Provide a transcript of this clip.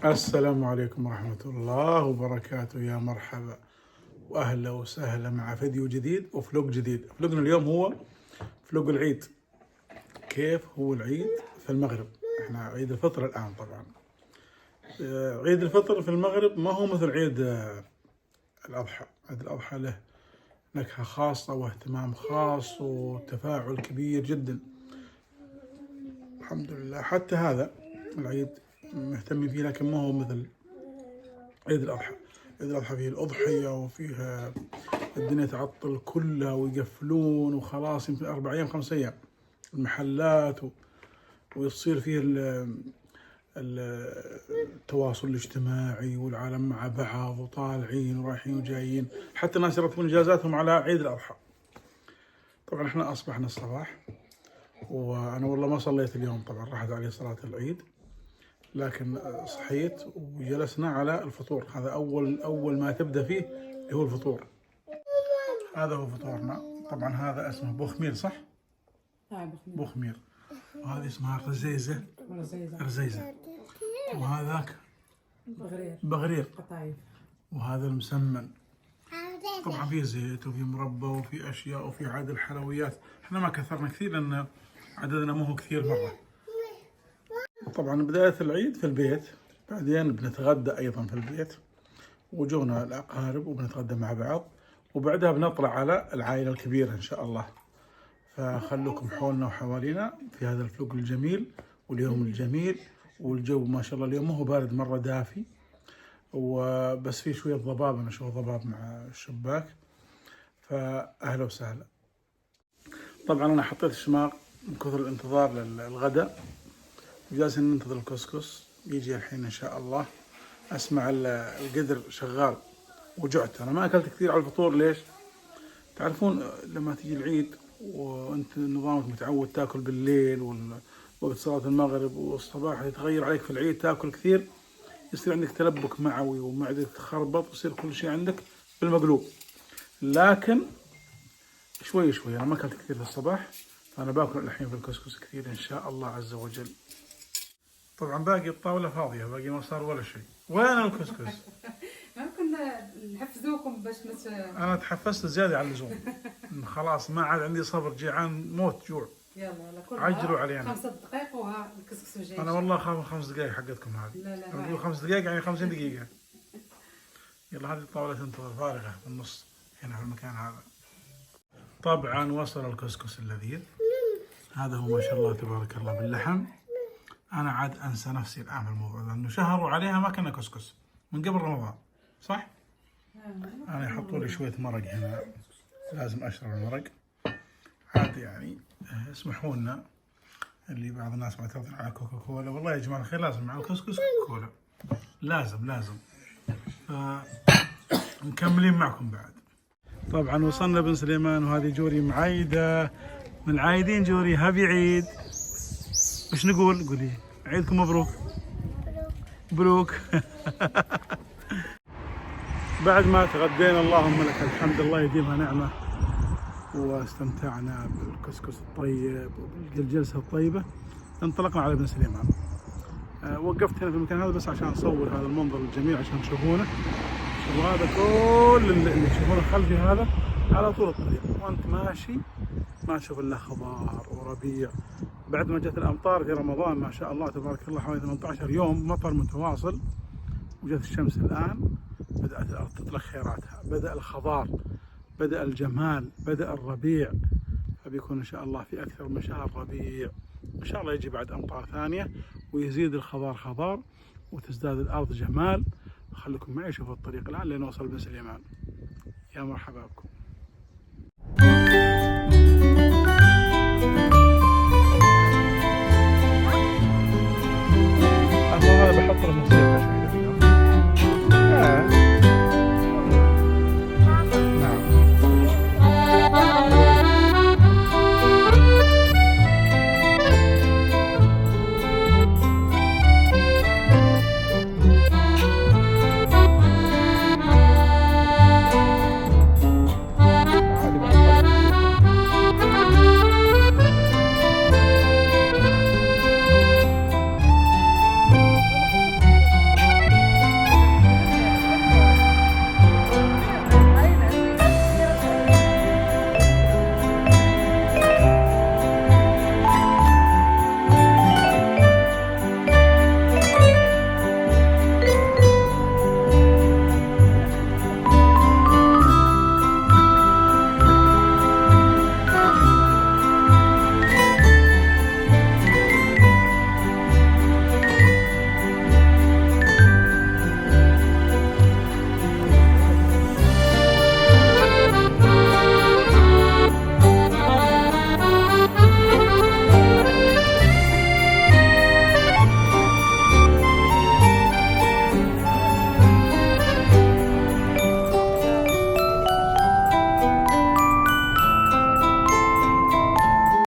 السلام عليكم ورحمة الله وبركاته. يا مرحبا وأهلا وسهلا مع فيديو جديد وفلوق جديد. فلوقنا اليوم هو فلوق العيد. كيف هو العيد في المغرب؟ احنا عيد الفطر الآن طبعا. عيد الفطر في المغرب ما هو مثل عيد الأضحى. عيد الأضحى له نكهة خاصة واهتمام خاص وتفاعل كبير جدا. الحمد لله حتى هذا العيد مهتمين فيه، لكن ما هو مثل عيد الأضحى. عيد الأضحى فيه الأضحية وفيها الدنيا تعطل كلها ويقفلون وخلاص، يمكن 4 أيام 5 أيام المحلات ويصير فيه التواصل الاجتماعي والعالم مع بعض وطالعين ورايحين وجايين، حتى الناس يرتبون إجازاتهم على عيد الأضحى. طبعا احنا أصبحنا الصباح وأنا والله ما صليت اليوم، طبعا راحت علي صلاة العيد، لكن صحيت وجلسنا على الفطور. هذا أول ما تبدأ فيه اللي هو الفطور. هذا هو فطورنا. طبعا هذا اسمه بوخمير، صح؟ بوخمير. وهذه اسمها رزيزة. وهذاك بغرير. وهذا المسمن. طبعا فيه زيت وفيه مربى وفيه أشياء وفيه عاد الحلويات. احنا ما كثرنا كثير لأن عددنا مو كثير مرة. طبعا بداية العيد في البيت، بعدين بنتغدى أيضا في البيت وجونا الأقارب وبنتغدى مع بعض، وبعدها بنطلع على العائلة الكبيرة إن شاء الله. فخلوكم حولنا وحوالينا في هذا الفلوق الجميل واليوم الجميل، والجو ما شاء الله اليوم مو بارد مرة، دافي وبس في شوية ضباب. أنا أشوف ضباب مع الشباك، فأهلا وسهلا. طبعا أنا حطيت الشماغ من كثر الانتظار للغداء، وجالسين ننتظر الكسكس يجي الحين إن شاء الله. أسمع القدر شغال وجعت. أنا ما أكلت كثير على الفطور. ليش؟ تعرفون لما تيجي العيد وأنت نظامك متعود تاكل بالليل وقت صلاة المغرب والصباح يتغير عليك في العيد، تاكل كثير، يصير عندك تلبك معوي ومعدتك تخربط ويصير كل شيء عندك بالمقلوب. لكن شوي أنا ما أكلت كثير في الصباح، فأنا باكل الحين في الكسكس كثير إن شاء الله عز وجل. طبعا باقي الطاولة فاضية، باقي ما صار ولا شيء. وين الكسكس؟ ما كنا نحفزوكم باش أنا تحفزت زيادة على اللزوم. خلاص ما عاد عندي صبر، جيعان موت جوع. يلا عجلوا علينا. 5 دقائق وها الكسكس جاي. أنا والله خاف 5 دقائق حقتكم هذه. لا أنا أقول 5 دقائق يعني 50 دقيقة. يلا هذه الطاولة تنتظر فارغة في النص هنا في المكان هذا. طبعا وصل الكسكس اللذيذ. هذا هو ما شاء الله تبارك الله باللحم. أنا عاد أنسى نفسي الآن في الموضوع، لأنه شهروا عليها ما كنا كسكس من قبل رمضان، صح؟ أنا يحطوا لي شوية مرق هنا، لازم أشرب المرق عاد يعني. اسمحوا لنا اللي بعض الناس معترضين على كوكا كولا، والله يا جماعة الخير لازم مع الكسكس كوكا كولا، لازم. مكملين معكم بعد. طبعا وصلنا بن سليمان، وهذه جوري معايدة من العايدين. جوري هابي عيد. وش نقول؟ قولي عيدكم مبروك. مبروك. بعد ما تغدينا اللهم لك الحمد، الله يديمها نعمة، واستمتعنا بالكسكس الطيب وبالجلسة الطيبة، انطلقنا على بن سليمان. وقفت هنا في المكان هذا بس عشان أصور هذا المنظر الجميل عشان تشوفونه. وهذا كل اللي تشوفونه خلفي هذا على طول الطريق، وانت ماشي ما تشوف الا خضار وربيع. بعد ما جت الامطار في رمضان ما شاء الله تبارك الله حوالي 18 يوم مطر متواصل، وجت الشمس الان بدات الارض تطلق خيراتها، بدا الخضار، بدا الجمال، بدا الربيع. فبيكون ان شاء الله في اكثر من شهر ربيع ان شاء الله، يجي بعد امطار ثانيه ويزيد الخضار خضار وتزداد الارض جمال. خليكم معي شوفوا الطريق الان لين نوصل بن سليمان. يا مرحبا بكم. هذا بحط له موسيقى شوي.